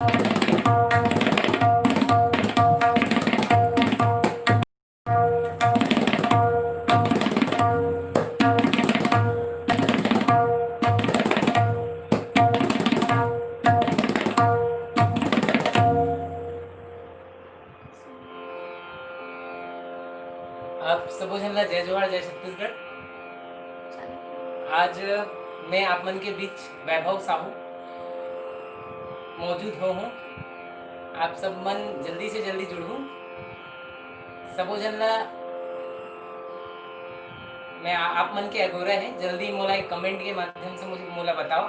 आप सबो झन ला जय जोहार, जय छत्तीसगढ़। आज मैं आप मन के बीच वैभव साहू मौजूद हूँ। आप सब मन जल्दी से जल्दी जुड़ूँ। सबो झन ला मैं आप मन के अगोरा है, जल्दी मोला एक कमेंट के माध्यम से मुझे मोला बताओ।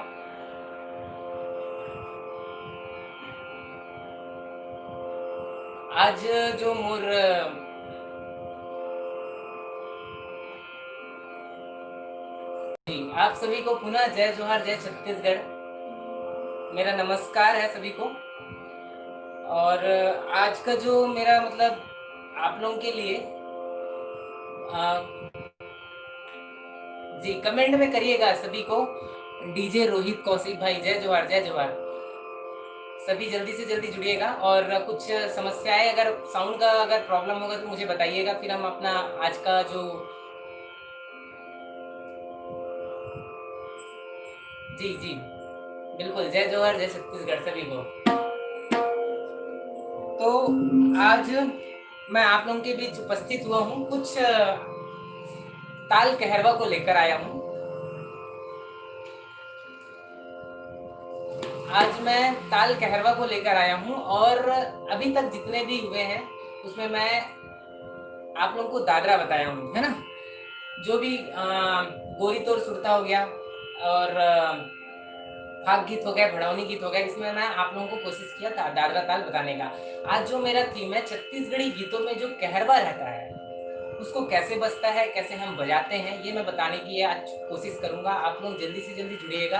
आज जो मोर आप सभी को पुनः जय जोहार, जय छत्तीसगढ़। मेरा नमस्कार है सभी को। और आज का जो मेरा मतलब आप लोगों के लिए जी कमेंट में करिएगा सभी को। डीजे रोहित कौशिक भाई जय जोहार, जय जोहार। सभी जल्दी से जल्दी जुड़िएगा। और कुछ समस्याएं अगर साउंड का अगर प्रॉब्लम होगा तो मुझे बताइएगा, फिर हम अपना आज का जो जी जी बिल्कुल जय जोहार, जय छत्तीसगढ़ सभी को। तो आज मैं आप लोगों के बीच उपस्थित हुआ हूँ, कुछ ताल कहरवा को लेकर आया हूँ। आज मैं ताल कहरवा को लेकर आया हूँ और अभी तक जितने भी हुए हैं उसमें मैं आप लोगों को दादरा बताया हूँ, है ना। जो भी गोरी तोर सुरता हो गया और फाग गीत हो गया, भड़ौनी गीत हो गया, इसमें मैं आप लोगों को कोशिश किया था दादरा ताल बताने का। आज जो मेरा थीम है छत्तीसगढ़ी गीतों में जो कहरवा रहता है उसको कैसे बजता है, कैसे हम बजाते हैं, ये मैं बताने की आज कोशिश करूंगा। आप लोग जल्दी से जल्दी जुड़िएगा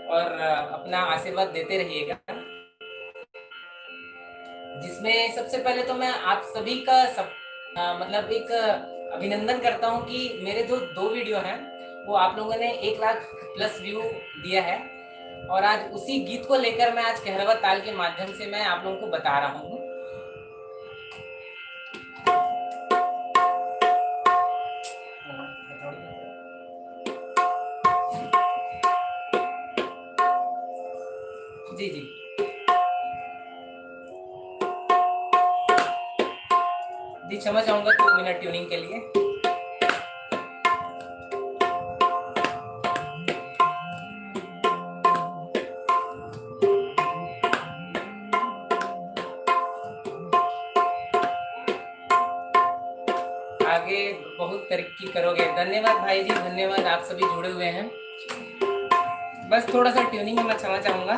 और अपना आशीर्वाद देते रहिएगा। जिसमें सबसे पहले तो मैं आप सभी का मतलब एक अभिनंदन करता हूं कि मेरे जो 2 वीडियो हैं वो आप लोगों ने 1 लाख प्लस व्यू दिया है। और आज उसी गीत को लेकर मैं आज कहरवा ताल के माध्यम से मैं आप लोगों को बता रहा हूँ। जी जी जी क्षमा चाहूंगा 2 मिनट ट्यूनिंग के लिए। आगे बहुत तरक्की करोगे। धन्यवाद भाई जी, धन्यवाद। आप सभी जुड़े हुए हैं। बस थोड़ा सा ट्यूनिंग में मैं क्षमा चाहूंगा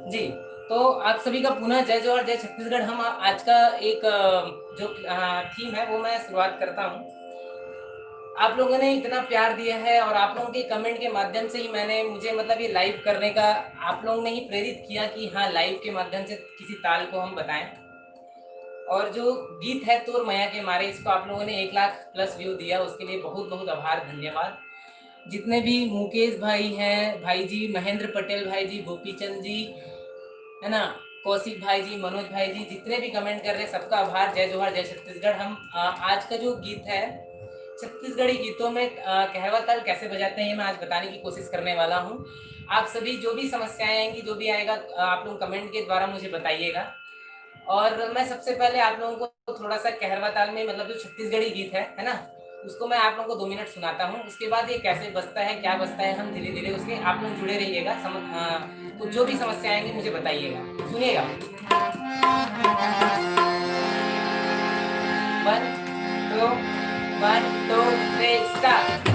जी। तो आप सभी का पुनः जय जोहार, जय छत्तीसगढ़। हम आज का एक जो थीम है वो मैं शुरुआत करता हूँ। आप लोगों ने इतना प्यार दिया है और आप लोगों के कमेंट के माध्यम से ही मैंने मुझे मतलब ये लाइव करने का आप लोगों ने ही प्रेरित किया कि हाँ लाइव के माध्यम से किसी ताल को हम बताएं। और जो गीत है तोर मैया के मारे, इसको आप लोगों ने 1 लाख प्लस व्यू दिया, उसके लिए बहुत बहुत आभार, धन्यवाद। जितने भी मुकेश भाई हैं, भाई जी महेंद्र पटेल भाई जी, गोपीचंद जी, है ना, कौशिक भाई जी, मनोज भाई जी, जितने भी कमेंट कर रहे हैं सबका आभार। जय जोहार, जय छत्तीसगढ़। हम आज का जो गीत है छत्तीसगढ़ी गीतों में कहरवा ताल कैसे बजाते हैं ये मैं आज बताने की कोशिश करने वाला हूँ। आप सभी जो भी समस्याएं आएंगी, जो भी आएगा, आप लोग कमेंट के द्वारा मुझे बताइएगा। और मैं सबसे पहले आप लोगों को थोड़ा सा कहरवा ताल में मतलब जो छत्तीसगढ़ी गीत है ना, उसको मैं आप लोगों को 2 मिनट सुनाता हूँ। उसके बाद ये कैसे बजता है, क्या बजता है, हम धीरे धीरे उसके आप लोग जुड़े रहिएगा। तो जो भी समस्या आएंगी मुझे बताइएगा, सुनिएगा। 1 2 1 2 3 स्टार्ट।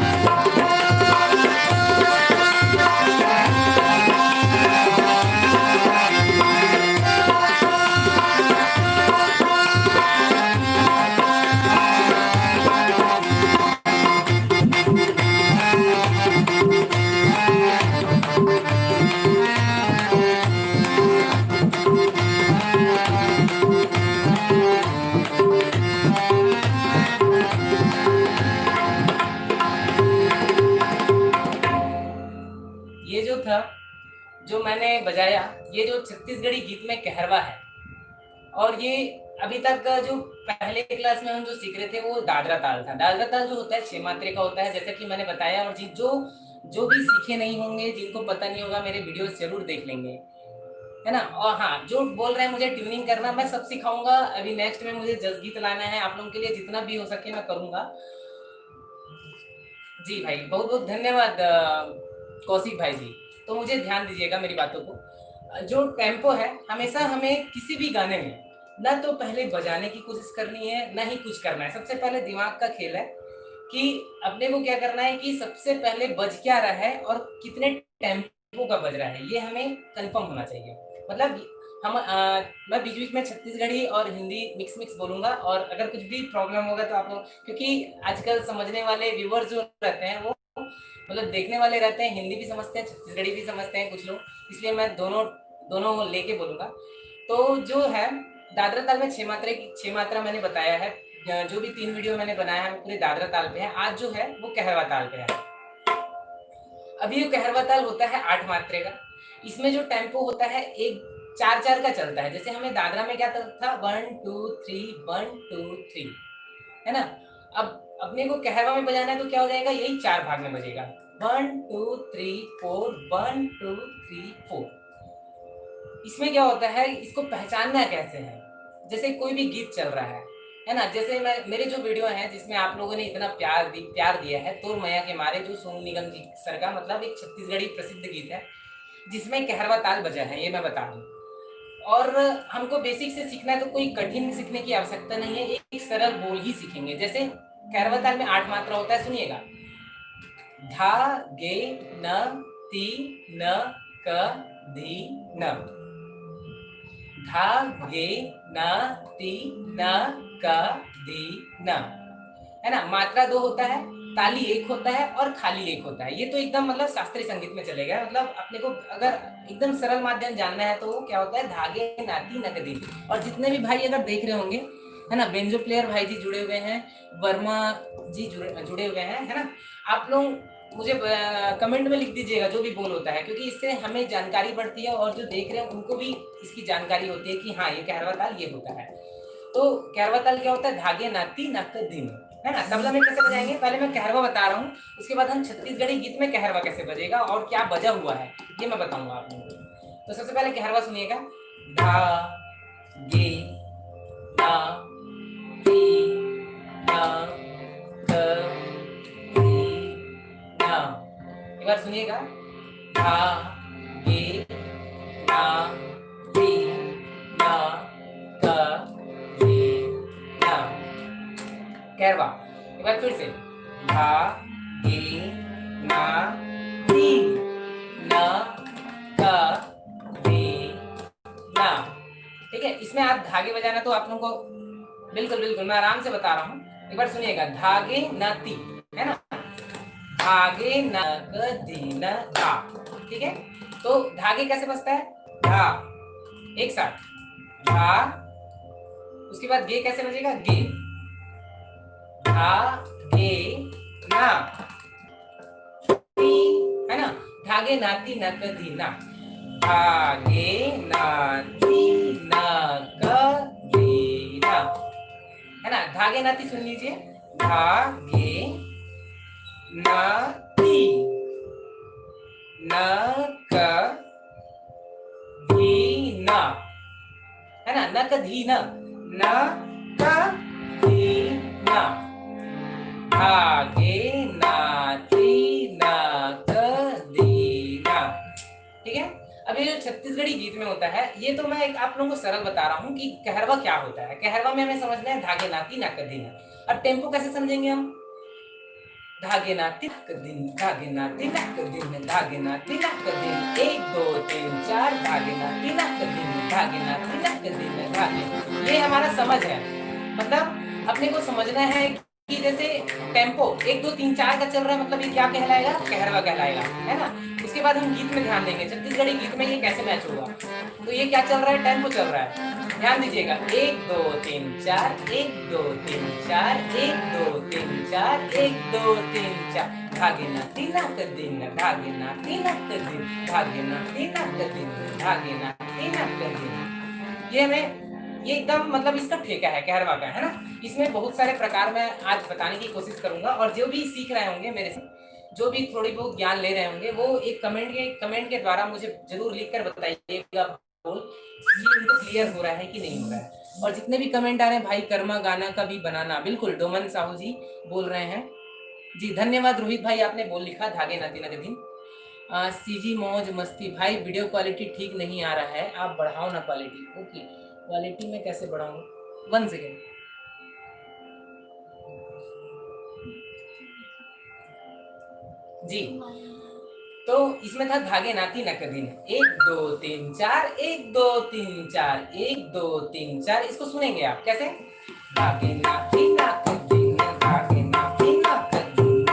जो मैंने बजाया, ये जो छत्तीसगढ़ी गीत में कहरवा है, और ये अभी तक का जो पहले क्लास में हम जो सीख रहे थे वो दादरा ताल था। दादरा ताल जो होता है 6 मात्रे का होता है, जैसा कि मैंने बताया। और जो जो भी सीखे नहीं होंगे, जिनको पता नहीं होगा, मेरे वीडियोस जरूर देख लेंगे, है ना। और हाँ, जो बोल रहे हैं मुझे ट्यूनिंग करना, मैं सब सिखाऊंगा। अभी नेक्स्ट में मुझे जस गीत लाना है, आप लोगों के लिए जितना भी हो सके मैं करूंगा। जी भाई, बहुत बहुत धन्यवाद कौशिक भाई जी। तो मुझे ध्यान दीजिएगा मेरी बातों को। जो टेम्पो है, हमेशा हमें किसी भी गाने में ना तो पहले बजाने की कोशिश करनी है, ना ही कुछ करना है। सबसे पहले दिमाग का खेल है कि अपने को क्या करना है कि सबसे पहले बज क्या रहा है और कितने टेम्पो का बज रहा है, ये हमें कंफर्म होना चाहिए। मतलब मैं बीच बीच में छत्तीसगढ़ी और हिंदी मिक्स मिक्स बोलूंगा, और अगर कुछ भी प्रॉब्लम होगा तो आप लोग, क्योंकि आजकल समझने वाले व्यूवर्स जो रहते हैं वो मतलब देखने वाले रहते हैं, हिंदी भी समझते हैं, छत्तीसगढ़ी भी समझते हैं कुछ लोग, इसलिए मैं दोनों दोनों लेके बोलूंगा। तो जो है दादरा ताल में 6 मात्रा मैंने बताया है। जो भी 3 वीडियो मैंने बनाया है वो पूरे दादरा ताल पे है। आज जो है वो कहरवा ताल पे है। अभी ये कहरवा ताल होता है 8 मात्रे का। इसमें जो टेम्पो होता है एक 4-4 का चलता है। जैसे हमें दादरा में क्या था, 1 2 3 1 2 3, है ना। अब अपने को कहरवा में बजाना है तो क्या हो जाएगा, यही 4 भाग में बजेगा। 1 2 3 4 1 2 3 4। इसमें क्या होता है, इसको पहचानना कैसे है। जैसे कोई भी गीत चल रहा है ना। जैसे मेरे जो वीडियो हैं जिसमें आप लोगों ने इतना प्यार दिया है, तोर मैया के मारे, जो सोनू निगम जी सर का मतलब एक छत्तीसगढ़ी प्रसिद्ध गीत है जिसमें कहरवा ताल बजा है, ये मैं बता दूं। और हमको बेसिक से सीखना है, तो कोई कठिन सीखने की आवश्यकता नहीं है, एक सरल बोल ही सीखेंगे। जैसे कहरवा ताल में 8 मात्रा होता है, सुनिएगा। धा गे न ती न क धी न, धा गे न ती न क धी न, है ना। मात्रा 2 होता है, ताली 1 होता है और खाली 1 होता है। ये तो एकदम मतलब शास्त्रीय संगीत में चलेगा। मतलब अपने को अगर एकदम सरल माध्यम जानना है तो क्या होता है, धागे नाती नकदी। और जितने भी भाई अगर देख रहे होंगे, है ना, बेंजो प्लेयर भाई जी जुड़े हुए हैं, वर्मा जी जुड़े हुए हैं, है ना। आप लोग मुझे कमेंट में लिख दीजिएगा जो भी बोल होता है, क्योंकि इससे हमें जानकारी बढ़ती है और जो देख रहे हैं उनको भी इसकी जानकारी होती है कि हाँ ये कहरवा ताल ये होता है। तो कहरवा ताल क्या होता है, धागे नाती नक दिन, है ना। तबला में कैसे बजाएंगे, पहले मैं कहरवा बता रहा हूँ, उसके बाद हम छत्तीसगढ़ी गीत में कहरवा कैसे बजेगा और क्या बजा हुआ है ये मैं बताऊंगा आप लोगों को। तो सबसे पहले कहरवा सुनिएगा। धा गे ना ती ना क धी ना। एक बार सुनिएगा। धा गे ना ती ना क धी ना। कहरवा एक बार फिर से। धा गे ना ती ना क धी ना। ठीक है, इसमें आप धागे बजाना तो आप लोगों को बिल्कुल बिल्कुल मैं आराम से बता रहा हूँ। एक बार सुनिएगा। धागे न ती, है ना, धागे न क धी न धा। ठीक है, तो धागे कैसे बजता है, धा एक साथ, धा, उसके बाद गे कैसे बजेगा, गे, धा गे ना ती, है ना। धागे नाती न क धी ना, धागे नाती न क धी ना, है ना। धागे नाती सुन लीजिए। धागे नाती न क धी ना, है ना। न क धी न, न क धी ना, धागे नाती न क धी ना। ठीक है, अब ये जो छत्तीसगढ़ी गीत में होता है, ये तो मैं एक आप लोगों को सरल बता रहा हूँ कि कहरवा क्या होता है। कहरवा में हमें समझना है धागे नाती नक दिन। अब टेम्पो कैसे समझेंगे हम, धागे नाती नक दिन, धागे नाती नक दिन, धागे नाती नक दिन, 1 2 3 4, धागे नाती नक दिन, धागे नाती नक दिन, धागे। ये हमारा समझ है। मतलब अपने को समझना है कि जैसे टेम्पो 1 2 3 4 का चल रहा है, मतलब ये क्या कहलाएगा, कहरवा कहलाएगा, है ना। उसके उसके बाद हम गीत में ध्यान देंगे, छत्तीसगढ़ी गीत में ये कैसे मैच होगा। तो ये क्या चल रहा है, टेम्पो चल रहा है, ध्यान दीजिएगा, 1 2 3 4, 1 2 3 4, 1 2 3 4, 1 2 3 4, धागे ना तीना क दिन, धागे ना तीना क दिन, धागे ना तीना क दिन, धागे ना तीना क दिन। ये हमें ये एकदम मतलब इसका ठेका है, कहरवा का, है ना। इसमें बहुत सारे प्रकार मैं आज बताने की कोशिश करूंगा, और जो भी सीख रहे होंगे मेरे से, जो भी थोड़ी बहुत ज्ञान ले रहे होंगे, वो एक कमेंट के द्वारा मुझे जरूर लिखकर बताइएगा बोल कि उनको क्लियर हो रहा है कि नहीं हो रहा है। और जितने भी कमेंट आ रहे हैं, भाई कर्मा गाना का भी बनाना, बिल्कुल डोमन साहू जी बोल रहे हैं जी, धन्यवाद। रोहित भाई आपने बोल लिखा, धागे नाती ना दिन। सीजी मौज मस्ती भाई, वीडियो क्वालिटी ठीक नहीं आ रहा है, आप बढ़ाओ ना क्वालिटी। ओके, क्वालिटी में कैसे बढ़ाऊँ, 1 सेकेंड। जी, तो इसमें था धागे नाती नक दिन, 1 2 3 4, 1 2 3 4, 1 2 3 4। इसको सुनेंगे आप कैसे, धागे नाती नक दिन, धागे नाती नक दिन।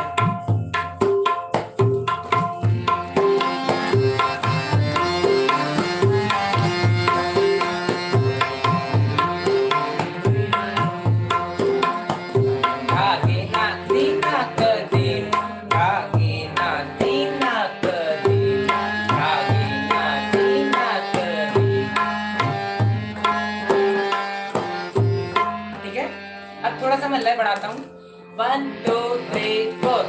धागे नाती नक दिन, धागे नाती नक दिन, धागे नाती नक दिन। ठीक है, अब थोड़ा सा मैं लय बढ़ाता हूँ, 1 2 3 4।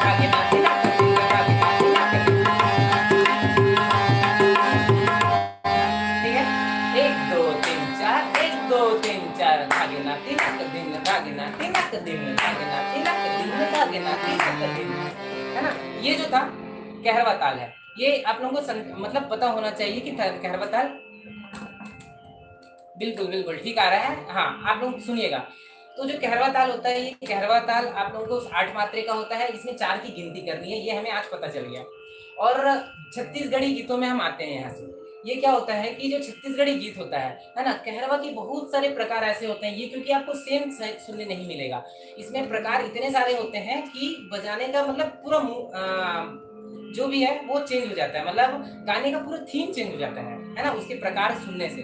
धागे नाती नक दिन, धागे नाती नक दिन। ठीक है, 1 2 3 4, 1 2 3 4, धागे नाती नक दिन, धागे नाती नक दिन, धागे नाती नक दिन, धागे नाती नक दिन, है ना। ये जो था कहरवा ताल है, ये आप लोगों को मतलब पता होना चाहिए कि कहरवा ताल बिल्कुल बिल्कुल ठीक आ रहा है। हाँ, आप लोग सुनिएगा, तो जो कहरवा ताल होता है, ये कहरवा ताल आप लोगों को 8 मात्रे का होता है, इसमें 4 की गिनती करनी है, ये हमें आज पता चल गया। और छत्तीसगढ़ी गीतों में हम आते हैं यहाँ से। ये क्या होता है कि जो छत्तीसगढ़ी गीत होता है ना, कहरवा के बहुत सारे प्रकार ऐसे होते हैं, ये क्योंकि आपको सेम सुनने नहीं मिलेगा, इसमें प्रकार इतने सारे होते हैं कि बजाने का मतलब पूरा जो भी है वो चेंज हो जाता है, मतलब गाने का पूरा थीम चेंज हो जाता है ना, उसके प्रकार सुनने से।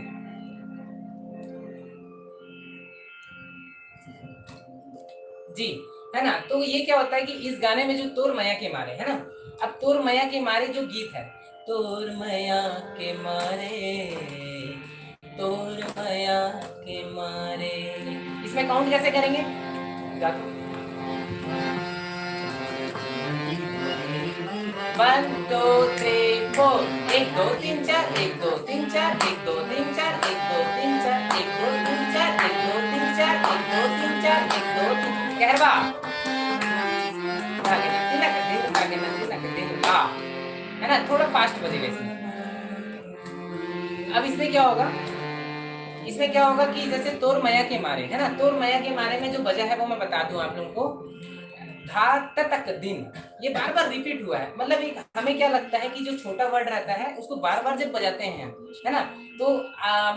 जी, है ना। तो ये क्या होता है कि इस गाने में जो तोर मया के मारे, है ना, अब तोर मया के मारे जो गीत है, तोर मया के मारे, तोर मया के मारे, इसमें काउंट कैसे करेंगे, गा दो। 1 2 3 4, 1 2 3 4, 1 2 3 4, 1 2 3 4, 1 2 3 4, 1 2 3 4, 1 2 3 4, 1 2 3 4, 1 2 3। कहरवा, धागे ना तिलक दिन, धागे ना तिलक दिन, गा, है ना, थोड़ा फास्ट बजेगा इसमें। अब इसमें क्या होगा, इसमें क्या होगा कि जैसे तोर मया के मारे, है ना, तोर मया के मारे में जो बजा है वो मैं बता दूं आप लोगों को, धा तक दिन, ये बार बार रिपीट हुआ है। मतलब एक हमें क्या लगता है कि जो छोटा वर्ड रहता है उसको बार बार जब बजाते हैं, है ना, तो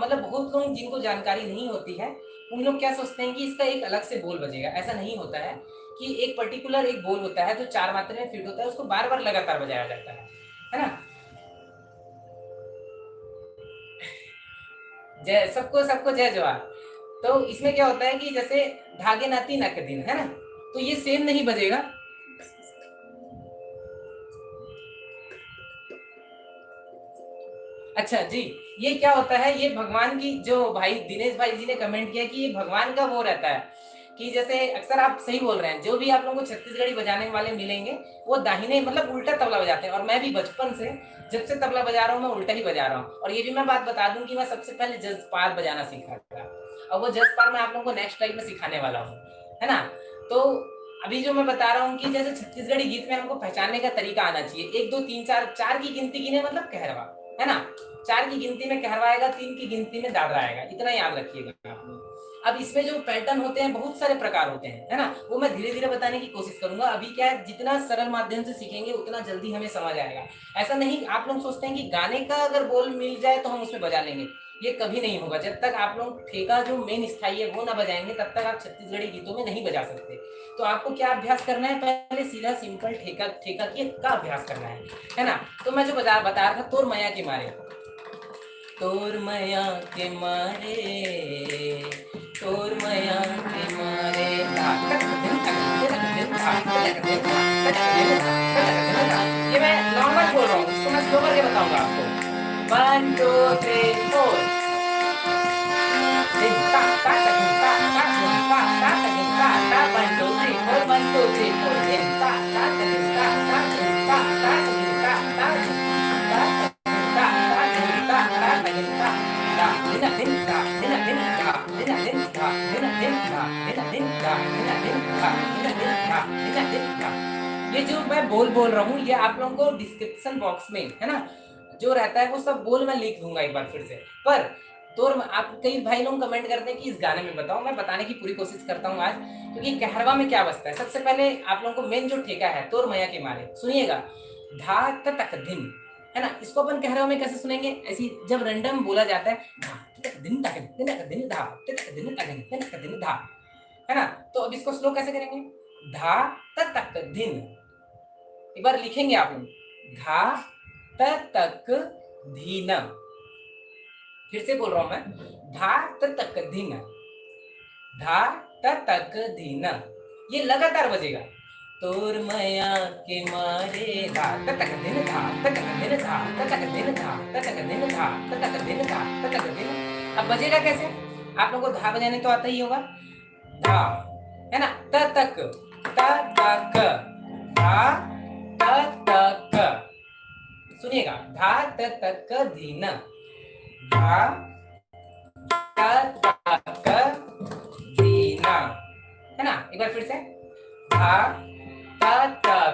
मतलब बहुत लोग जिनको जानकारी नहीं होती है, उन लोग क्या सोचते हैं कि इसका एक अलग से बोल बजेगा। ऐसा नहीं होता है कि एक पर्टिकुलर एक बोल होता है जो 4 मात्रा में फिट होता है, उसको बार बार लगातार बजाया जाता है ना। जय सबको, सबको जय जवाहर। तो इसमें क्या होता है कि जैसे धागे नाती नक दिन, है ना, तो ये सेम नहीं बजेगा। अच्छा जी, ये क्या होता है, ये भगवान की, जो भाई दिनेश भाई जी ने कमेंट किया कि ये भगवान का वो रहता है कि जैसे अक्सर आप सही बोल रहे हैं, जो भी आप लोगों को छत्तीसगढ़ी बजाने वाले मिलेंगे वो दाहिने मतलब उल्टा तबला बजाते हैं। और मैं भी बचपन से जब से तबला बजा रहा हूँ मैं उल्टा ही बजा रहा हूँ। और ये भी मैं बात बता दूं कि मैं सबसे पहले जजपार बजाना सीखा था, और वो जजपार मैं आप लोगों को नेक्स्ट टाइम में सिखाने वाला हूँ, है ना। तो अभी जो मैं बता रहा हूँ कि जैसे छत्तीसगढ़ी गीत में हमको पहचानने का तरीका आना चाहिए। 1 2 3 4, 4 की गिनती गिने मतलब कहरवा, है ना, 4 की गिनती में कहरवा आएगा, 3 की गिनती में दादरा आएगा, इतना याद रखिएगा आप लोग। अब इसमें जो पैटर्न होते हैं बहुत सारे प्रकार होते हैं, है ना, वो मैं धीरे धीरे बताने की कोशिश करूंगा। अभी क्या है, जितना सरल माध्यम से सीखेंगे उतना जल्दी हमें समझ आएगा। ऐसा नहीं आप लोग सोचते हैं कि गाने का अगर बोल मिल जाए तो हम उसमें बजा लेंगे, ये कभी नहीं होगा। जब तक आप लोग ठेका जो मेन स्थाई है वो ना बजाएंगे तब तक आप छत्तीसगढ़ी गीतों में नहीं बजा सकते। तो आपको क्या अभ्यास करना है, पहले सीधा सिंपल ठेका ठेका की का अभ्यास करना है ना। तो मैं जो बता रहा था, तोर मैया के मारे, तोर मैया के मारे, तोर मैया के मारे, ये मैं नॉर्मल बोल रहा हूँ, इसको मैं स्लो करके बताऊंगा आपको। 1 2 3 4 दिन ता ता ता दिन ता ता दिन ता ता ता दिन ता ता 1 2 3 4 1 2 3 4 दिन ता ता ता दिन ता ता दिन ता ता दिन ता ता दिन ता ता दिन ता ता दिन ता दिन ता दिन दिन ता दिन दिन ता दिन दिन ता दिन दिन ता दिन दिन ता दिन दिन ता दिन दिन ता। ये जो मैं बोल रहा हूँ ये आप लोगों को डिस्क्रिप्शन बॉक्स में है ना जो रहता है वो सब बोल मैं लिख दूंगा एक बार फिर से। पर तो आप कई भाई लोग कमेंट करते हैं कि इस गाने में बताओ, मैं बताने की पूरी कोशिश करता हूँ आज, क्योंकि कहरवा में क्या बजता है। सबसे पहले आप लोगों को मेन जो ठेका है तोर मैया के मारे सुनिएगा, धा तक दिन है ना। इसको अपन कहरवा में कैसे सुनेंगे, ऐसी जब रैंडम बोला जाता है धा तक दिन तक दिन धा तक दिन तक दिन धा, है ना। तो अब इसको स्लो कैसे करेंगे, धा तक दिन, एक बार लिखेंगे आप लोग, धा तक धीना, फिर से बोल रहा हूं मैं, धा तक धीन, धा तक धीन, ये लगातार बजेगा। तोर मैया के मारे धा तक दिन धा तक दिन धा तक दिन धा तक दिन धा तक दिन धा तक दिन। अब बजेगा कैसे, आप लोगों को धा बजाने तो आता ही होगा, धा है ना, तक तक धा तक, सुनिएगा, धा तक धीन, धा तक धीना, है ना। एक बार फिर से, धा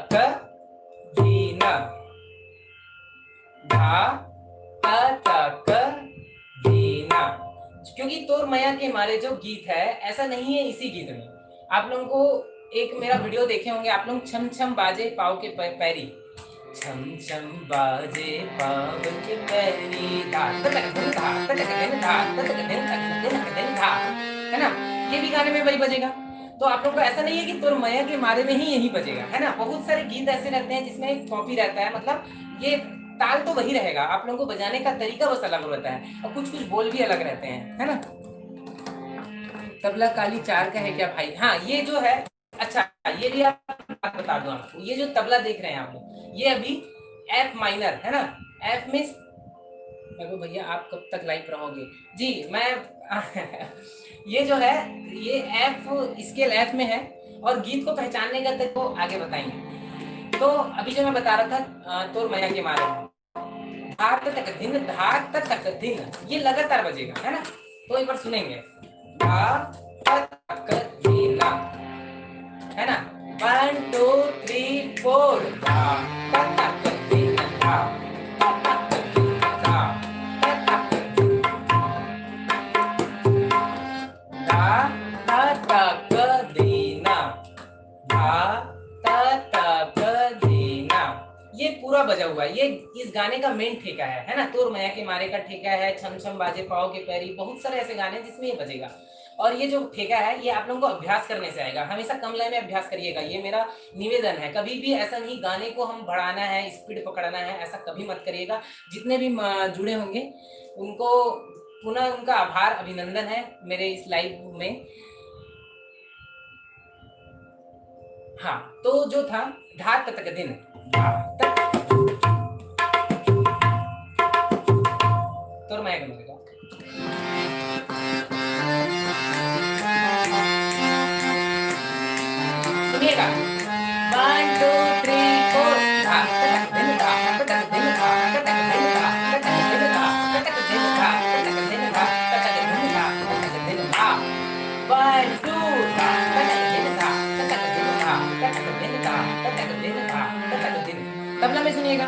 तक धीना, धा तक धीना। क्योंकि तोर मैया के मारे जो गीत है ऐसा नहीं है इसी गीत में। आप लोगों को एक मेरा वीडियो देखे होंगे आप लोग, छम छम बाजे पाव के पैरी, छम छम बाजे पाव के पैरी, धा तक दिन धा तक दिन धा तक दिन धा, है ना। ये भी गाने में वही बजेगा। तो आप लोग को ऐसा नहीं है कि तोर मैया के मारे में ही यही बजेगा, है ना। बहुत सारे गीत ऐसे रहते हैं जिसमें कॉपी रहता है, मतलब ये ताल तो वही रहेगा, आप लोगों को बजाने का तरीका बस अलग रहता है और कुछ कुछ बोल भी अलग रहते हैं, है ना। तबला काली चार का है क्या भाई, हाँ ये जो है, अच्छा ये भी आप बात बता दूं आपको, ये जो तबला देख रहे हैं आप लोग, ये अभी एफ माइनर है ना, एफ में देखो भैया आप कब तक लाइव रहोगे जी, मैं ये जो है ये एफ स्केल एफ में है और गीत को पहचानने का तरीका तो आगे बताएंगे। तो अभी जो मैं बता रहा था तोर मैया के मारे में, धार तक दिन, धार तक दिन, ये लगातार बजेगा, है ना। तो एक बार सुनेंगे, धार तक दिन, है ना, 1 2 3 4, धार तक दिन, धार ये पूरा बजा हुआ है। ये इस गाने का मेन ठेका है ना। तोर मैया के मारे का ठेका है, छम छम बाजे पाव के पैरी, बहुत सारे ऐसे गाने जिसमें ये बजेगा। और ये जो ठेका है ये आप लोगों को अभ्यास करने से आएगा, हमेशा कम लय में अभ्यास करिएगा, ये मेरा निवेदन है। कभी भी ऐसा नहीं गाने को हम बढ़ाना है, स्पीड पकड़ना है, ऐसा कभी मत करिएगा। जितने भी जुड़े होंगे उनको पुनः उनका आभार, अभिनंदन है मेरे इस लाइव में। हाँ तो जो था धा तक दिन, तो मैं करूंगा, सुनिएगा, 1 2 3 4, धा तक दिन, धा तक दिन, धा तक दिन, धा तक दिन, धा तक दिन, धा तक दिन, धा तक दिन, धा तक दिन, धा 1 2, धा तक दिन, धा तक दिन, धा तक दिन, धा तक दिन, धा तक दिन। तबला में सुनिएगा,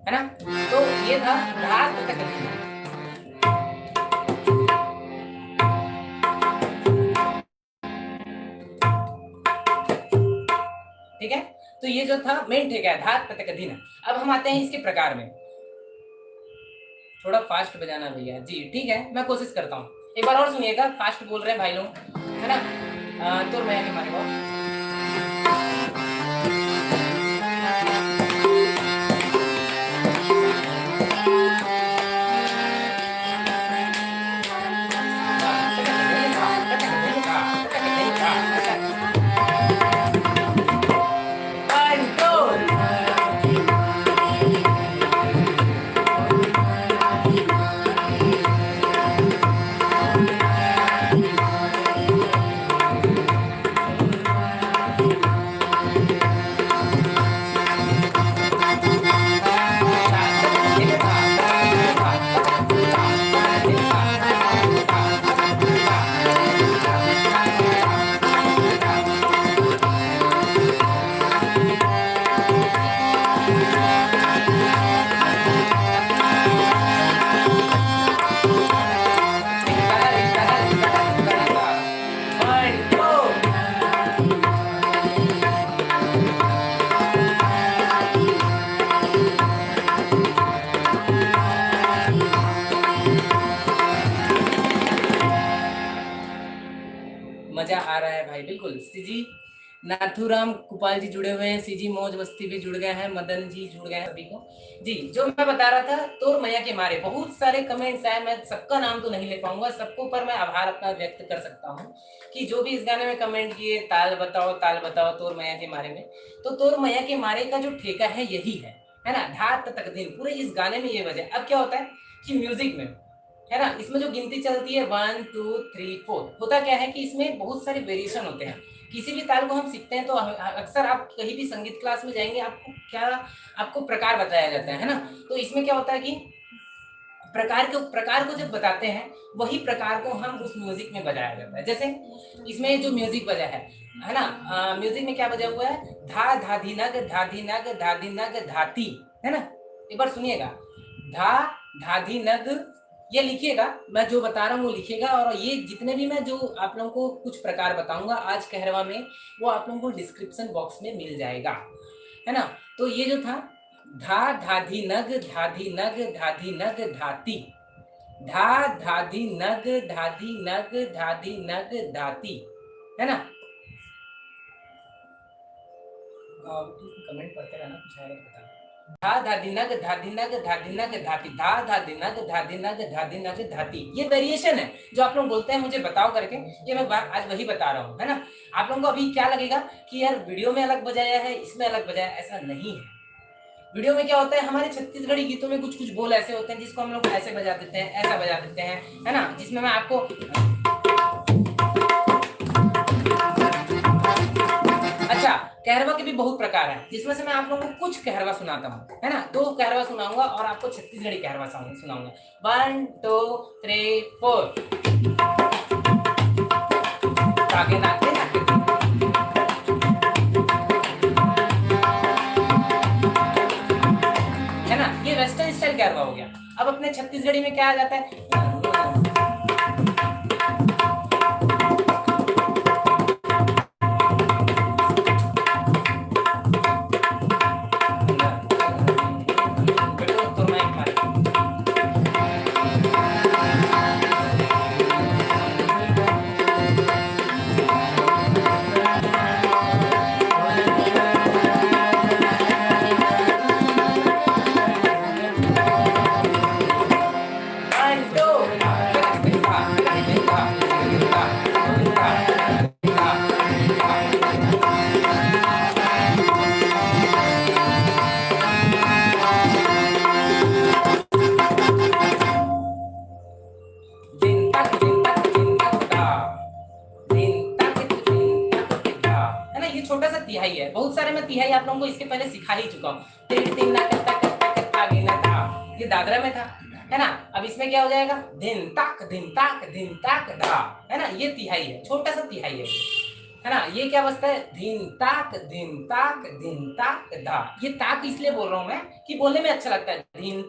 है ना। तो ये था धा तक धीना। ठीक है, तो ये जो था मेन ठेका है धा तक धीना। अब हम आते हैं इसके प्रकार में। थोड़ा फास्ट बजाना भैया जी, ठीक है मैं कोशिश करता हूँ। एक बार और सुनिएगा, फास्ट बोल रहे हैं भाई लोग, है ना। तो मैं हमारे को मजा आ रहा है भाई, बिल्कुल। सीजी नाथुराम कुपाल जी जुड़े हुए हैं, सीजी मौज मस्ती भी जुड़ गए हैं, मदन जी जुड़ गए हैं, सभी को जी। जो मैं बता रहा था, तोर मैया के मारे बहुत सारे कमेंट्स आए, मैं सबका नाम तो नहीं ले पाऊंगा, सबको पर मैं आभार अपना व्यक्त कर सकता हूँ कि जो भी इस गाने में कमेंट किए, ताल बताओ तोर मैया के मारे में। तो तोर मैया के मारे का जो ठेका है यही है ना, धात तक दिन, पूरे इस गाने में ये वजह। अब क्या होता है कि म्यूजिक में, है ना, इसमें जो गिनती चलती है 1 2 3 4, होता क्या है कि इसमें बहुत सारे वेरिएशन होते हैं। किसी भी ताल को हम सीखते हैं तो अक्सर आप कहीं भी संगीत क्लास में जाएंगे, आपको प्रकार बताया जाता है ना। तो इसमें क्या होता है कि प्रकार को जब बताते हैं, वही प्रकार को हम उस म्यूजिक में बजाया जाता है। जैसे इसमें जो म्यूजिक बजा है ना, म्यूजिक में क्या बजा हुआ है, धा धाधी नग धाधी नग धाधी नग धाती, है ना। एक बार सुनिएगा, धा धाधी नग, ये लिखिएगा, मैं जो बता रहा हूँ वो लिखिएगा। और ये जितने भी मैं जो आप लोगों को कुछ प्रकार बताऊंगा आज कहरवा में, वो आप लोगों को डिस्क्रिप्शन बॉक्स में मिल जाएगा, है ना। तो ये जो था, धा धाधी नग धाधी नग धाधी नग धाती, धा धाधी नग धाधी नग धाधी नग धाती, है ना। कमेंट पढ़ते रहना, कुछ आएगा तो बताना। धा धाधी नग धाधी नग धाधी नग धाती, धा धाधी नग धाधी नग धाधी नग धाती, ये वेरिएशन है जो आप लोग बोलते हैं मुझे बताओ करके, ये मैं आज वही बता रहा हूँ, है ना। आप लोगों को अभी क्या लगेगा कि यार वीडियो में अलग बजाया है, इसमें अलग बजाया, ऐसा नहीं है। वीडियो में क्या होता है, हमारे छत्तीसगढ़ी गीतों में कुछ कुछ बोल ऐसे होते हैं जिसको हम लोग ऐसे बजा देते हैं, ऐसा बजा देते हैं, है ना, जिसमें मैं आपको, अच्छा, कहरवा के भी बहुत प्रकार हैं, जिसमें से मैं आप लोगों को कुछ कहरवा सुनाता हूँ, है ना। 2 कहरवा सुनाऊंगा और आपको छत्तीसगढ़ी कहरवा सुनाऊंगा। 1 2 3 4, तागे नाके नाके, है ना, ये वेस्टर्न स्टाइल कहरवा हो गया। अब अपने छत्तीसगढ़ी में क्या आ जाता है, छोटा सा तिहाई है, बहुत सारे मैं तिहाई आप लोगों को इसके पहले सिखा ही चुका हूँ। ये दादरा में था, है ना। अब इसमें क्या हो जाएगा, धिन ताक धा, है ना, ये तिहाई है, छोटा सा तिहाई है है ना। ये क्या बजता है, धीन ताक धा। ये ताक इसलिए बोल रहा हूं मैं कि बोलने में अच्छा लगता है, धीन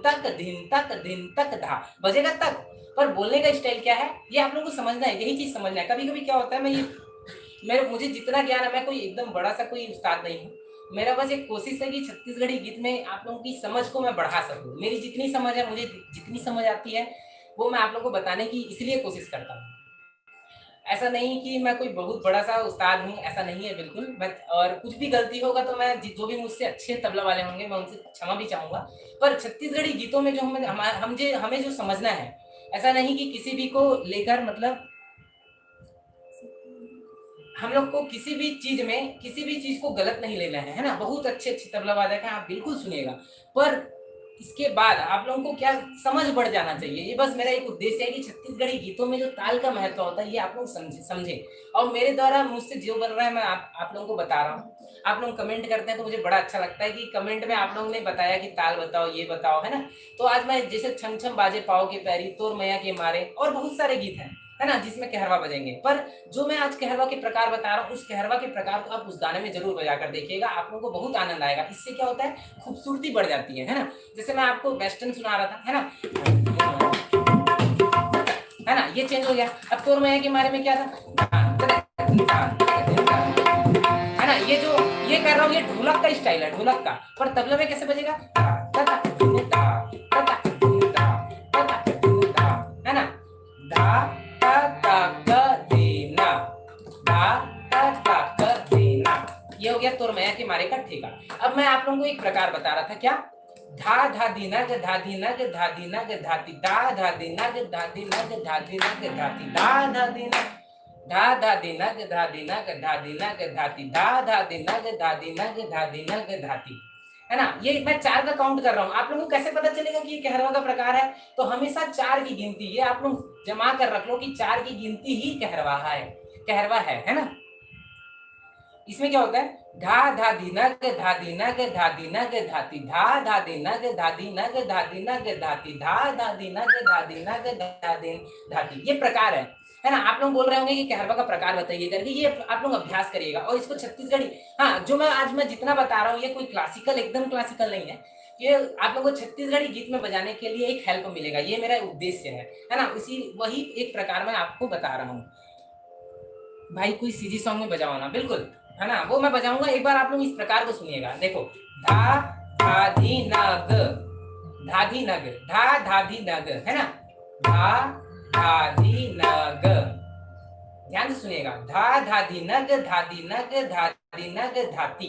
तक धा बजेगा तक, पर बोलने का स्टाइल क्या है ये आप लोगों को समझना है, यही चीज समझना है। कभी कभी क्या होता है, मुझे जितना ज्ञान है, मैं कोई एकदम बड़ा सा कोई उस्ताद नहीं हूँ। मेरा बस एक कोशिश है कि छत्तीसगढ़ी गीत में आप लोगों की समझ को मैं बढ़ा सकूं। मेरी जितनी समझ है, मुझे जितनी समझ आती है, वो मैं आप लोगों को बताने की इसलिए कोशिश करता हूँ। ऐसा नहीं कि मैं कोई बहुत बड़ा सा उस्ताद हूँ, ऐसा नहीं है बिल्कुल। मैं और कुछ भी गलती होगा तो मैं जो भी मुझसे अच्छे तबला वाले होंगे मैं उनसे क्षमा भी चाहूंगा। पर छत्तीसगढ़ी गीतों में जो हमें जो समझना है, ऐसा नहीं कि किसी भी को लेकर, मतलब हम लोग को किसी भी चीज को गलत नहीं लेना है ना। बहुत अच्छे अच्छे तबला वादक हैं, आप बिल्कुल सुनिएगा, पर इसके बाद आप लोगों को क्या समझ बढ़ जाना चाहिए। ये बस मेरा एक उद्देश्य है कि छत्तीसगढ़ी गीतों में जो ताल का महत्व होता है ये आप लोग समझे। और मेरे द्वारा मुझसे जो बन रहा है मैं आप लोगों को बता रहा हूँ। आप लोग कमेंट करते हैं तो मुझे बड़ा अच्छा लगता है कि कमेंट में आप लोगों ने बताया कि ताल बताओ, ये बताओ, है ना। तो आज मैं जैसे छम छम बाजे पाओ के पैरी, तोर मैया के मारे, और बहुत सारे गीत हैं, है ना, जिसमें कहरवा बजेंगे। पर जो मैं आज कहरवा के प्रकार बता रहा हूँ, उस कहरवा के प्रकार को आप उस गाने में जरूर बजाकर देखिएगा, आप लोगों को बहुत आनंद आएगा। इससे क्या होता है, खूबसूरती बढ़ जाती है ना। जैसे मैं आपको वेस्टर्न सुना रहा था, है ना, ये चेंज हो गया। अब तोर मैया के मारे में क्या था, है ना, ये कर रहा हूँ, ये ढोलक का स्टाइल है, ढोलक का। पर तबला में कैसे बजेगा, है ना, धा ता ता क देना, धा ता ता क देना। ये हो गया तोर मैया के मारे का ठेका। अब मैं आप लोगों को एक प्रकार बता रहा था, क्या, धा धा दी नग धा दी नग धा दी नग धाती, धा धा दी नग धा दी नग धा दी नग धाती, धा धा दी नग धा धा दी नग धा दी नग धा दी नग धाती, धा धा दी नग धा दी नग धा दी नग धाती, है ना। ये मैं 4 का काउंट कर रहा हूँ। आप लोगों को कैसे पता चलेगा कि ये कहरवा का प्रकार है, तो हमेशा 4 की गिनती, ये आप लोग जमा कर रख लो कि 4 की गिनती ही कहरवा है ना। इसमें क्या होता है, धा धा दी नग धा दी नग धा दी नग धाती, धा धा दी नग धा दी नग धा दी नग धाती, धा धा दी नग धा दी नग धा दी धाती। ये प्रकार है ना। आप लोग बोल रहे होंगे कि कहरवा का प्रकार बताइए करके, ये आप लोग अभ्यास करिएगा। और इसको छत्तीसगढ़ी, हाँ, जो मैं आज जितना बता रहा हूँ ये कोई क्लासिकल, एकदम क्लासिकल नहीं है। ये आप लोगों को छत्तीसगढ़ी गीत में बजाने के लिए एक हेल्प मिलेगा, ये मेरा उद्देश्य है ना। वही एक प्रकार में आपको बता रहा हूँ। भाई कोई सीजी सॉन्ग में बजाओ ना, बिल्कुल, है ना, वो मैं बजाऊंगा। एक बार आप लोग इस प्रकार को सुनिएगा, देखो, धा धाधी नग धाधी नग, धा धाधी नग, है ना, धा धाधी नग, ध्यान से सुनिएगा, धा धाधी नग धाधी नग धाधी नग धाती,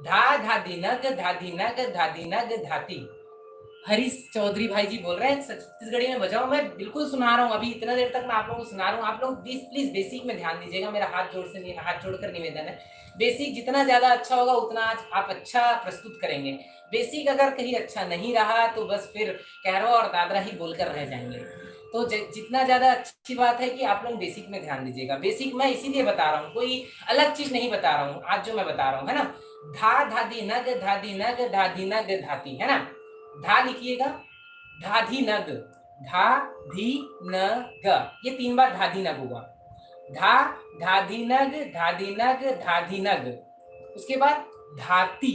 धा धाधी नग धाधी नग धाधी नग धाती। हरीश चौधरी भाई जी बोल रहे हैं छत्तीसगढ़ी में बजाओ, मैं बिल्कुल सुना रहा हूँ। अभी इतना देर तक मैं आप लोगों को सुना रहा हूँ। आप लोग प्लीज बेसिक में ध्यान दीजिएगा, मेरा हाथ जोड़कर निवेदन है। बेसिक जितना ज्यादा अच्छा होगा उतना आप अच्छा प्रस्तुत करेंगे। बेसिक अगर कहीं अच्छा नहीं रहा तो बस फिर कहरवा और दादरा ही बोलकर रह जाएंगे। तो जितना ज्यादा अच्छी बात है कि आप लोग बेसिक में ध्यान दीजिएगा। बेसिक मैं इसीलिए बता रहा हूँ, कोई अलग चीज नहीं बता रहा हूँ आज जो मैं बता रहा हूँ, है ना। धा धादी नग धादी नग धादी नग धाती, है ना। धा लिखिएगा, धाधी नग, धा धी नग, ये 3 बार धाधी नग होगा। धा धाधी नग धाधी नग धाधी नग, उसके बाद धाती,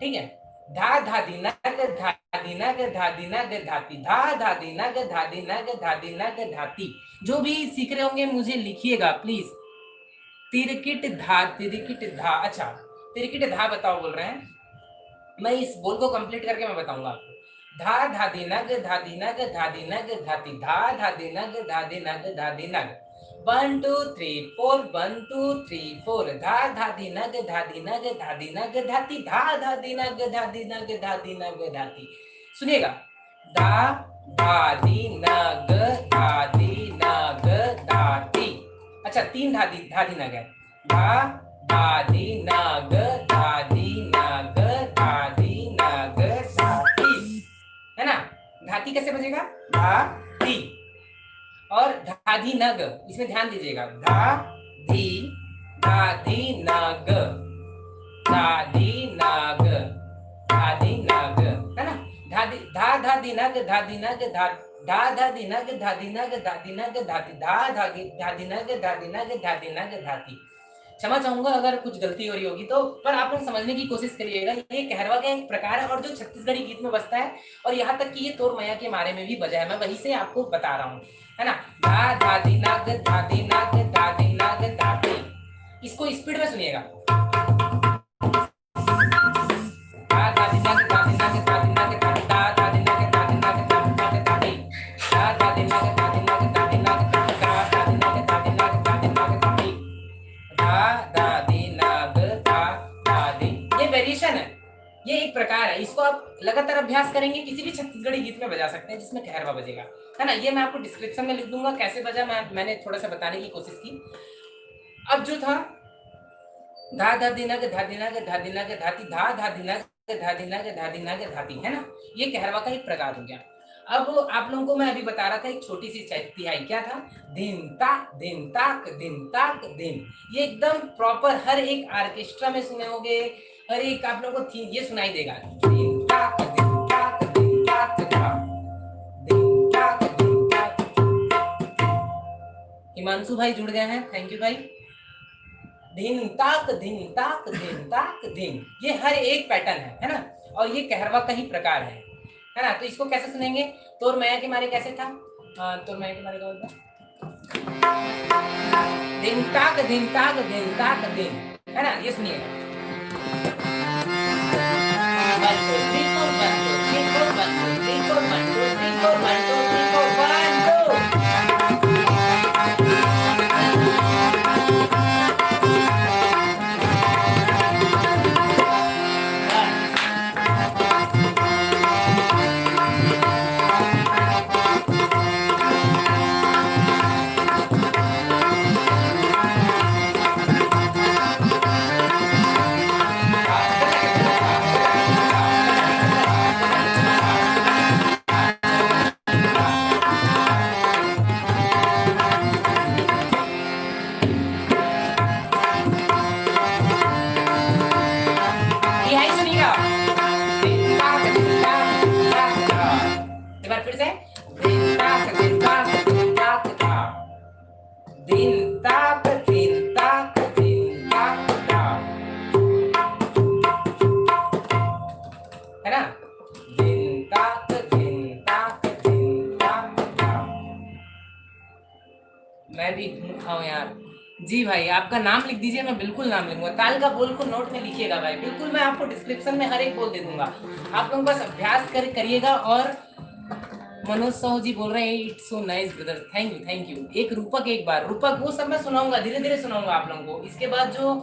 ठीक है, धा धाधी नग धाधी नग धाधी नग धाती, धा धाधी नग धाधी नग धाधी नग धाती। जो भी सीख रहे होंगे मुझे लिखिएगा प्लीज। तिरकिट धा, अच्छा, तिरकिट धा बताओ बोल रहे हैं। मैं इस बोल को कंप्लीट करके मैं बताऊंगा आपको। धा धादी नग धादी नग धादी नग धाती, धा धादी नग धादी नग धादी नग, 1 2 3 4 1 2 3 4, धा धादी नग धादी नग धादी नग धाती, धा धादी नग धादी नग धादी नग धाती। सुनिएगा, धा धादी नग धादी नग धाती, अच्छा 3 धादी नग है, धा धादी नग धादी नग धादी नग धाती, है ना। धाती कैसे बजेगा, धाती, और धाधी नग, इसमें ध्यान दीजिएगा, धाधी धाधी नग धाधी नग धाधी नग, है ना। धा धा दी नग धा दी नग धा धा धा दी नग धा दी नग धा दी नग धाती धा धा धा दी नग धा दी नग धा दी नग धाती। क्षमा चाहूंगा अगर कुछ गलती हो रही होगी तो, पर आप लोग समझने की कोशिश करिएगा। ये कहरवा का एक प्रकार है और जो छत्तीसगढ़ी गीत में बजता है, और यहाँ तक कि ये तोर मैया के मारे में भी बजा है। मैं वही से आपको बता रहा हूँ, है ना। धा धा दी नग धा दी नग धा दी नग धाती। इसको स्पीड में सुनिएगा। ये एक प्रकार है, इसको आप लगातार अभ्यास करेंगे किसी भी छत्तीसगढ़ी गीत में बजा सकते हैं जिसमें कहरवा बजेगा, है ना। ये मैं आपको डिस्क्रिप्शन में लिख दूंगा कैसे बजा, मैंने थोड़ा सा बताने की कोशिश की। अब जो था धा धा दी नग धा दी नग धा दी नग धाती धा धा दी नग धा दी नग धा दी नग धाती, है ना। ये कहरवा का एक प्रकार हो गया। अब आप लोगों को मैं अभी बता रहा था एक छोटी सी तिहाई, क्या था, दिन ताक दिन ताक दिन ताक दिन। ये एकदम प्रॉपर हर एक ऑर्केस्ट्रा में सुने होंगे, हर एक आप लोगों को ये सुनाई देगा। दिन ताक दिन ताक दिन ताक दिन ताक दिन ताक। हिमांशु भाई जुड़ गए हैं, थैंक यू भाई। दिन ताक दिन ताक दिन ताक दिन, ये हर एक पैटर्न है ना। और ये कहरवा का ही प्रकार है ना। तो इसको कैसे सुनेंगे, तोर मैया के मारे कैसे था, तोर मैया के मारे का बोलता दिन ताक दिन ताक दिन ताक दिन, है ना। ये सुनिए, 1 2 3 4 1 2 3 4 1 2 3 4 1 2 3 4 1 2 3 4 1 2। मैं भी खाऊं यार। जी भाई, आपका नाम लिख दीजिए, मैं बिल्कुल नाम लिखूंगा। ताल का बोल को नोट में लिखिएगा भाई, बिल्कुल मैं आपको डिस्क्रिप्शन में हर एक बोल दे दूंगा। आप लोग बस अभ्यास करिएगा। और मनोज साहू जी बोल रहे हैं it's so nice brother, thank you. एक रूपक, एक बार रूपक, वो सब मैं सुनाऊंगा, धीरे धीरे सुनाऊंगा आप लोगों को। इसके बाद जो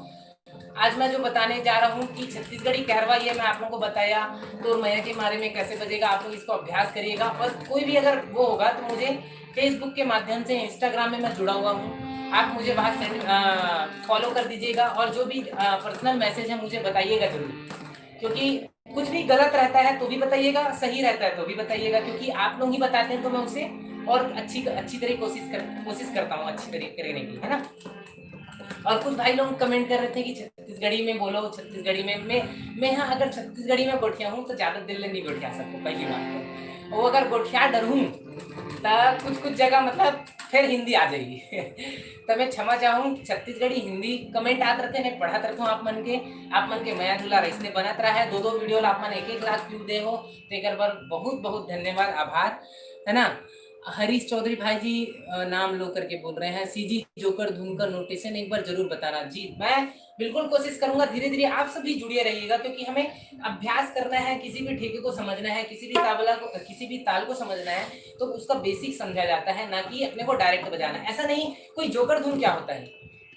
आज मैं जो बताने जा रहा हूँ कि छत्तीसगढ़ी कहरवा, ये मैं आप लोगों को बताया तो मैया के मारे में कैसे बजेगा। आप लोग इसको अभ्यास करिएगा। और कोई भी अगर वो होगा तो मुझे फेसबुक के माध्यम से, इंस्टाग्राम में मैं जुड़ा हुआ हूँ, आप मुझे वहाँ फॉलो कर दीजिएगा। और जो भी पर्सनल मैसेज है मुझे बताइएगा जरूर, क्योंकि कुछ भी गलत रहता है तो भी बताइएगा, सही रहता है तो भी बताइएगा, क्योंकि आप लोग ही बताते हैं तो मैं उसे और अच्छी तरह कोशिश करता हूँ अच्छी तरह करने की, है ना। और कुछ भाई लोग कमेंट कर रहे थे कि छत्तीसगढ़ी में बोलो, छत्तीसगढ़ी में। मैं यहाँ अगर छत्तीसगढ़ी में गोठिया हूँ तो ज़्यादा दिल नहीं गोठिया सबको, पहली बात तो। वो अगर गोठिया डरूँ तो कुछ जगह मतलब फिर हिंदी आ जाएगी तो मैं क्षमा चाहूँ। छत्तीसगढ़ी हिंदी कमेंट आते रहते हैं, पढ़ाते रहता हूँ। आप मन के मया दुलार इसने बनत रहा है। 2 वीडियो आप मन 1 लाख व्यू दे हो तो एक बार बहुत बहुत धन्यवाद, आभार, है ना। हरीश चौधरी भाई जी नाम लो करके बोल रहे हैं। सीजी जोकर धुन का नोटेशन एक बार जरूर बताना। जी मैं बिल्कुल कोशिश करूंगा, धीरे धीरे आप सभी जुड़े रहिएगा, क्योंकि हमें अभ्यास करना है, किसी भी ठेके को समझना है, किसी भी ताल को समझना है तो उसका बेसिक समझा जाता है, ना कि अपने को डायरेक्ट बजाना। ऐसा नहीं, कोई जोकर धुन क्या होता है,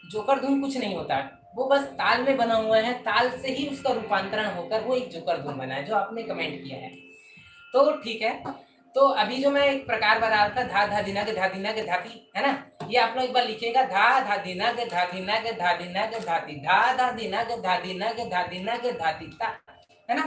जोकर धुन कुछ नहीं होता, वो बस ताल में बना हुआ है, ताल से ही उसका रूपांतरण होकर वो एक जोकर धुन बना है, जो आपने कमेंट किया है। तो ठीक है, तो अभी जो मैं एक प्रकार बता रहा था, धा धा दिना के धा दिना के धाती, है ना। ये आप लोग एक बार लिखिएगा, धा धा दिना के धा दिना के धा दिना के धाती, धा धा दिना के धा दिना के धा दिना के धाती ता, है ना।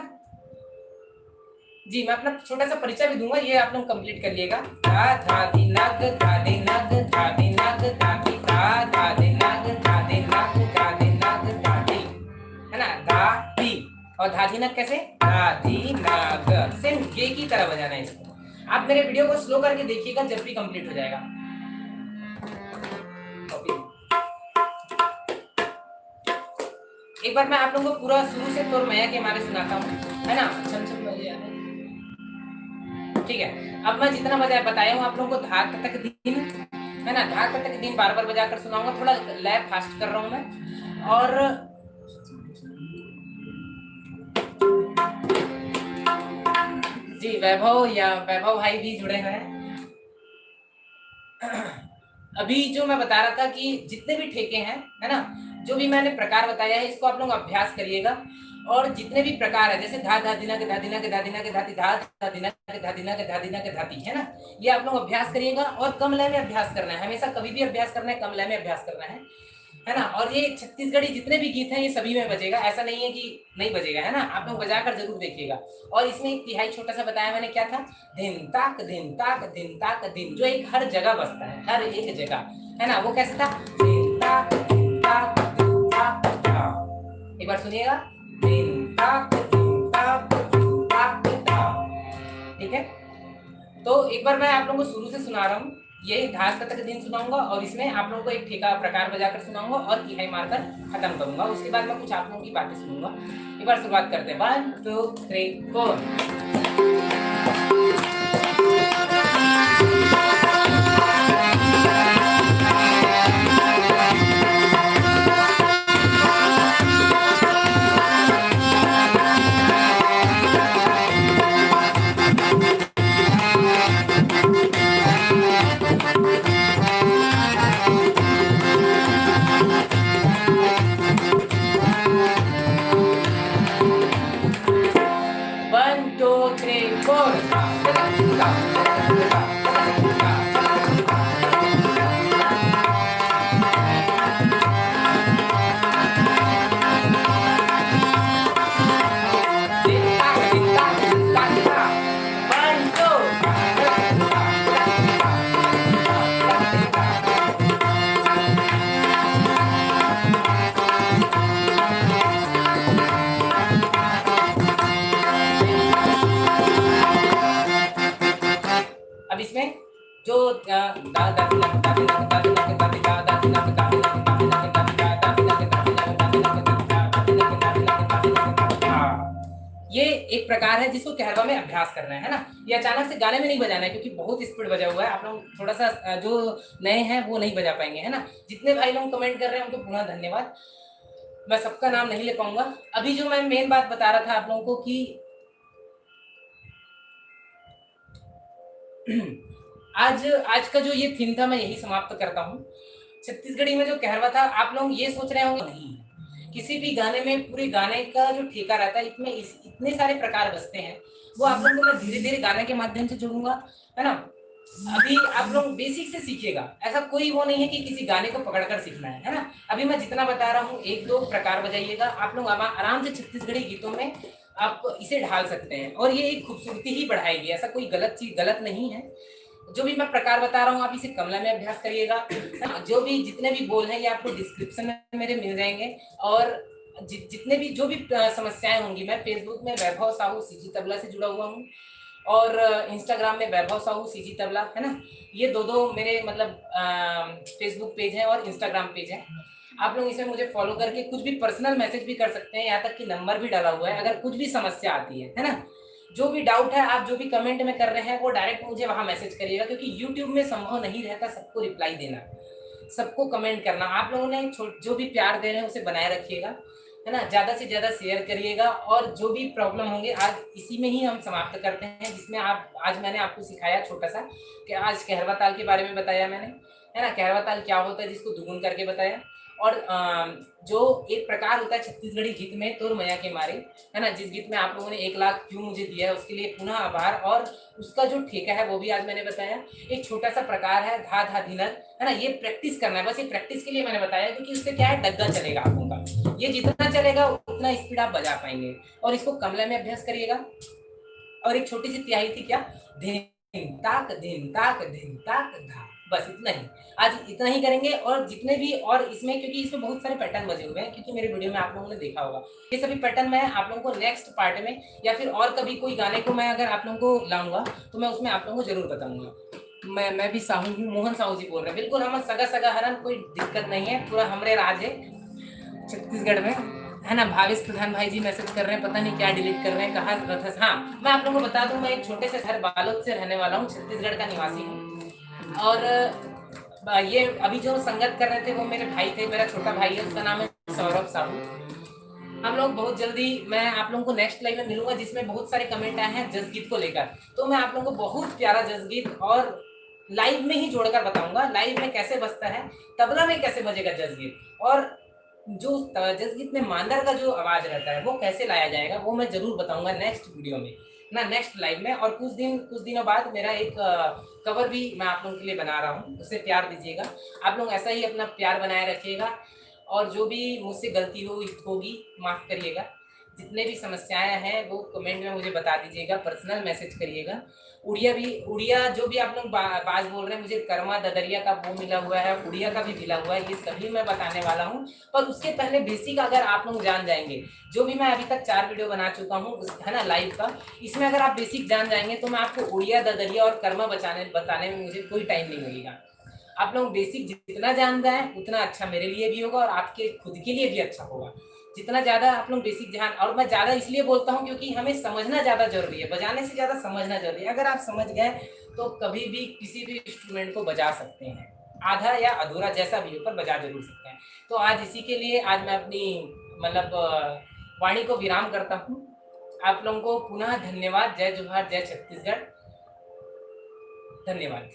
जी मैं अपना छोटा सा परिचय भी दूंगा, ये आप लोग कंप्लीट कर लिएगा। धा धा दिना के धा दिना के धा दिना के धाती, धा धा दिना के धा दिना के धा दिना के धाती, है ना। धा दी और धा दिना कैसे, धा धी ना ग, सेम गे की तरह बजाना है इसको। आप मेरे वीडियो को स्लो करके देखिएगा जब भी कंप्लीट हो जाएगा। एक बार मैं आप लोगों को पूरा शुरू से तोर मैया के मारे सुनाता हूँ, है ना। छम छम बजे आ रहे। ठीक है, अब मैं जितना बजा बताया हूँ आप लोगों को, धा तक दिन, है ना, धा तक दिन बार बार बजाकर सुनाऊंगा। थोड़ा लय फास्ट कर रहा हूँ मैं। और जी वैभव या वैभव भाई भी जुड़े हुए हैं। अभी जो मैं बता रहा था कि जितने भी ठेके हैं, है ना, जो भी मैंने प्रकार बताया है इसको आप लोग अभ्यास करिएगा। और जितने भी प्रकार है, जैसे धा धा दिना के धा दिना के धा दिना के धाती, धा धा दिना के धा दिना के धा दिना के धाती, है ना, ये आप लोग अभ्यास करिएगा। और कम लय में अभ्यास करना है, हमेशा कभी भी अभ्यास करना है, कम लय में अभ्यास करना है ना। और ये छत्तीसगढ़ी जितने भी गीत हैं ये सभी में बजेगा, ऐसा नहीं है कि नहीं बजेगा, है ना। आप लोग बजाकर जरूर देखिएगा। और इसमें एक तिहाई छोटा सा बताया मैंने, क्या था, धिन ताक धिन ताक धिन ताक धिन, जो एक हर जगह बजता है, हर एक जगह, है ना। वो कैसे था, धिन ताक धिन ताक धिन ताक धा। एक बार सुनिएगा, धिन ताक धिन ताक धिन ताक धा। ठीक है, तो एक बार मैं आप लोगों को शुरू से सुना रहा हूँ। यही धास तक दिन सुनाऊंगा और इसमें आप लोगों को एक ठेका प्रकार बजाकर सुनाऊंगा और तिहाई मारकर खत्म करूंगा। उसके बाद मैं कुछ आप लोगों की बातें सुनूंगा। एक बार शुरुआत करते हैं, 1 2 3 4। अब इसमें जो ये एक प्रकार है जिसको कहरवा में अभ्यास करना है ना। ये अचानक से गाने में नहीं बजाना है क्योंकि बहुत स्पीड बजा हुआ है। आप लोग थोड़ा सा जो नए हैं वो नहीं बजा पाएंगे, है ना। जितने भाई लोग कमेंट कर रहे हैं उनको पुनः धन्यवाद। मैं सबका नाम नहीं ले पाऊंगा। अभी जो मैं मेन बात बता रहा था आप लोगों को कि आज का जो ये थीम था मैं यही समाप्त करता हूँ। छत्तीसगढ़ी में जो कहरवा था, आप लोग ये सोच रहे होंगे नहीं, किसी भी गाने में पूरे गाने का जो ठेका रहता है, इतने सारे प्रकार बजते हैं। वो आप लोगों को मैं धीरे धीरे गाने के माध्यम से जोड़ूंगा, है ना। अभी आप लोग बेसिक से सीखिएगा, ऐसा कोई वो नहीं है कि किसी गाने को पकड़कर सीखना है ना। अभी मैं जितना बता रहा हूँ 1-2 प्रकार बजाइएगा, आप लोग आराम से छत्तीसगढ़ी गीतों में आप इसे ढाल सकते हैं और ये एक खूबसूरती ही बढ़ाएगी। ऐसा कोई गलत नहीं है। जो भी मैं प्रकार बता रहा हूँ आप इसे कमला में अभ्यास करिएगा। जो भी जितने भी बोल हैं ये आपको डिस्क्रिप्शन में मेरे मिल जाएंगे। और जितने भी जो भी समस्याएं होंगी, मैं फेसबुक में वैभव साहू सीजी तबला से जुड़ा हुआ हूँ और इंस्टाग्राम में वैभव साहू सीजी तबला, है ना। ये दो मेरे मतलब फेसबुक पेज है और इंस्टाग्राम पेज है। आप लोग इसमें मुझे फॉलो करके कुछ भी पर्सनल मैसेज भी कर सकते हैं, यहाँ तक कि नंबर भी डाला हुआ है। अगर कुछ भी समस्या आती है ना, जो भी डाउट है, आप जो भी कमेंट में कर रहे हैं वो डायरेक्ट मुझे वहां मैसेज करिएगा, क्योंकि यूट्यूब में संभव नहीं रहता सबको रिप्लाई देना, सबको कमेंट करना। आप लोगों ने जो भी प्यार दे रहे हैं उसे बनाए रखिएगा, है ना। ज़्यादा से ज़्यादा शेयर करिएगा। और जो भी प्रॉब्लम होंगे आज इसी में ही हम समाप्त करते हैं, जिसमें आज मैंने आपको सिखाया छोटा सा कि आज कहरवा ताल के बारे में बताया मैंने, है ना। कहरवा ताल क्या होता है जिसको दुगुन करके बताया। और जो एक प्रकार होता है छत्तीसगढ़ी गीत में, तोर मैया के मारे, है ना, जिस गीत में आप लोगों ने 1 लाख क्यों मुझे दिया है उसके लिए पुनः आभार। और उसका जो ठेका है वो भी आज मैंने बताया। एक छोटा सा प्रकार है धा धा धिनक, है ना। ये प्रैक्टिस करना है, बस ये प्रैक्टिस के लिए मैंने बताया, क्योंकि उससे क्या है, डग्गा चलेगा आप लोगों का। ये जितना चलेगा उतना स्पीड आप बजा पाएंगे। और इसको कमला में अभ्यास करिएगा। और एक छोटी सी तिहाई थी, क्या, धिन ताक धिन ताक धिन ताक धा। बस इतना ही। आज इतना ही करेंगे और जितने भी और इसमें क्योंकि इसमें बहुत सारे पैटर्न बचे हुए हैं क्योंकि मेरे वीडियो में आप लोगों ने देखा होगा। ये सभी पैटर्न मैं आप लोगों को नेक्स्ट पार्ट में या फिर और कभी कोई गाने को मैं अगर आप लोगों को लाऊँगा तो मैं उसमें आप लोगों को ज़रूर बताऊँगा। मैं भी साहू हूँ, मोहन साहू जी बोल रहे हैं। बिल्कुल हम सगा-सगा हरन, कोई दिक्कत नहीं है, पूरा हमरे राज है छत्तीसगढ़ में, है ना? भावेश प्रधान भाई जी मैसेज कर रहे हैं, पता नहीं क्या डिलीट कर रहे हैं, कहाँ रथ हाँ, मैं आप लोगों को बता दूँ मैं एक छोटे से शहर बालोद से रहने वाला हूँ, छत्तीसगढ़ का निवासी हूँ। और ये अभी जो संगत कर रहे थे वो मेरे भाई थे, मेरा छोटा भाई है, उसका नाम है सौरभ साहू। हम लोग बहुत जल्दी मैं आप लोगों को नेक्स्ट लाइव में मिलूंगा जिसमें बहुत सारे कमेंट आए हैं जस गीत को लेकर, तो मैं आप लोगों को बहुत प्यारा जस गीत और लाइव में ही जोड़कर बताऊंगा लाइव में कैसे बजता है, तबला में कैसे बजेगा जस गीत, और जो जस गीत में मांदर का जो आवाज रहता है वो कैसे लाया जाएगा वो मैं जरूर बताऊंगा नेक्स्ट वीडियो में ना, नेक्स्ट लाइव में। और कुछ दिनों बाद मेरा एक कवर भी मैं आप लोगों के लिए बना रहा हूँ, उससे प्यार दीजिएगा। आप लोग ऐसा ही अपना प्यार बनाए रखिएगा और जो भी मुझसे गलती होगी माफ़ करिएगा। जितने भी समस्याएं हैं वो कमेंट में मुझे बता दीजिएगा, पर्सनल मैसेज करिएगा। उड़िया जो भी आप लोग बाज बोल रहे हैं, मुझे कर्मा ददरिया का वो मिला हुआ है, उड़िया का भी मिला हुआ है, ये सभी मैं बताने वाला हूँ। पर उसके पहले बेसिक अगर आप लोग जान जाएंगे, जो भी मैं अभी तक 4 वीडियो बना चुका हूँ है ना लाइव का, इसमें अगर आप बेसिक जान जाएंगे तो मैं आपको उड़िया ददरिया और कर्मा बताने में मुझे कोई टाइम नहीं लगेगा। आप लोग बेसिक जितना जान जाए उतना अच्छा मेरे लिए भी होगा और आपके खुद के लिए भी अच्छा होगा। जितना ज़्यादा आप लोग बेसिक ध्यान, और मैं ज़्यादा इसलिए बोलता हूँ क्योंकि हमें समझना ज़्यादा जरूरी है, बजाने से ज़्यादा समझना जरूरी है। अगर आप समझ गए तो कभी भी किसी भी इंस्ट्रूमेंट को बजा सकते हैं, आधा या अधूरा जैसा भी हो पर बजा जरूर सकते हैं। तो आज इसी के लिए आज मैं अपनी मतलब वाणी को विराम करता हूँ। आप लोगों को पुनः धन्यवाद। जय जोहार, जय छत्तीसगढ़। धन्यवाद।